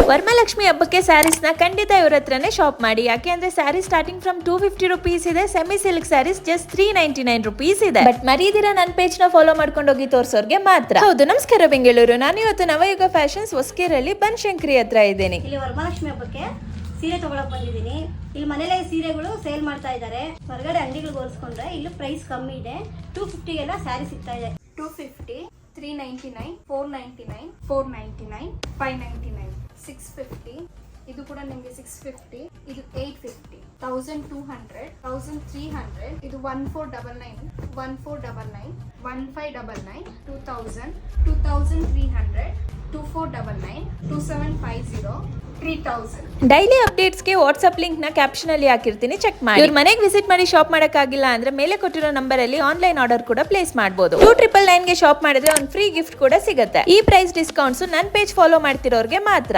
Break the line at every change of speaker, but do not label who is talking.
ವರಮಹಾಲಕ್ಷ್ಮಿ ಹಬ್ಬಕ್ಕೆ ಸ್ಯಾರೀಸ್ ನ ಖಂಡಿತ ಇವ್ರ ಹತ್ರನೇ ಶಾಪ್ ಮಾಡಿ. ಯಾಕೆ ಅಂದ್ರೆ ಸ್ಯಾರಿ ಸ್ಟಾರ್ಟಿಂಗ್ ಫ್ರಮ್ 250 ರುಪೀಸ್ ಇದೆ. Semi silk sarees just 399 rupees ಇದೆ. ಬಟ್ ಮರೀದಿರ ನನ್ನ ಪೇಜ್ ನ ಫಾಲೋ ಮಾಡ್ಕೊಂಡು ಹೋಗಿ ತೋರ್ಸೋರ್ಗೆ ಮಾತ್ರ. ಹೌದು, ನಮಸ್ಕಾರ ಬೆಂಗಳೂರು. ನಾನು ಇವತ್ತು ನವಯುಗ ಫ್ಯಾಷನ್ಸ್ ಹೊಸಕೆರೆಯಲ್ಲಿ ಬನಶಂಕರಿ ಹತ್ರ ಇದ್ದೇನೆ.
ಇಲ್ಲಿ ವರಮಹಾಲಕ್ಷ್ಮಿ ಹಬ್ಬಕ್ಕೆ ಸೀರೆ ತಗೊಳಕ್ ಬಂದಿದ್ದೀನಿ. ಇಲ್ಲಿ ಮನೇಲೆ ಸೀರೆಗಳು ಸೇಲ್ ಮಾಡ್ತಾ ಇದ್ದಾರೆ. ಹೊರಗಡೆ ಅಂಗಡಿಗಳಿಗೆ ಹೋಲಿಸ್ಕೊಂಡ್ರೆ ಇಲ್ಲಿ ಪ್ರೈಸ್ ಕಮ್ಮಿ ಇದೆ. 250 ಎಲ್ಲ ಸ್ಯಾರಿ ಸಿಗ್ತಾ ಇದೆ.
250, 399, 499, 499, 599, 650. ಇದು ಕೂಡ ನಿಮಗೆ 650. ಇದು 850, 1200, 1300. ಇದು 1499, 1499, 1599, 2000, 2300, 2499, 2750, 3000.
ಡೈಲಿ ಅಪ್ಡೇಟ್ಸ್ಗೆ ವಾಟ್ಸ್ಆಪ್ ಲಿಂಕ್ ನ ಕ್ಯಾಪ್ಷನ್ ಅಲ್ಲಿ ಹಾಕಿರ್ತೀನಿ, ಚೆಕ್ ಮಾಡಿ. ಇವ್ರ ಮನೆಗೆ ವಿಸಿಟ್ ಮಾಡಿ ಶಾಪ್ ಮಾಡಕ್ಕಾಗಿಲ್ಲ ಅಂದ್ರೆ ಮೇಲೆ ಕೊಟ್ಟಿರೋ ನಂಬರ್ ಅಲ್ಲಿ ಆನ್ಲೈನ್ ಆರ್ಡರ್ ಕೂಡ ಪ್ಲೇಸ್ ಮಾಡಬಹುದು. 2999 ಗೆ ಶಾಪ್ ಮಾಡಿದ್ರೆ ಒಂದು ಫ್ರೀ ಗಿಫ್ಟ್ ಕೂಡ ಸಿಗುತ್ತೆ. ಈ ಪ್ರೈಸ್ ಡಿಸ್ಕೌಂಟ್ಸ್ ನನ್ನ ಪೇಜ್ ಫಾಲೋ ಮಾಡ್ತಿರೋರ್ಗೆ ಮಾತ್ರ.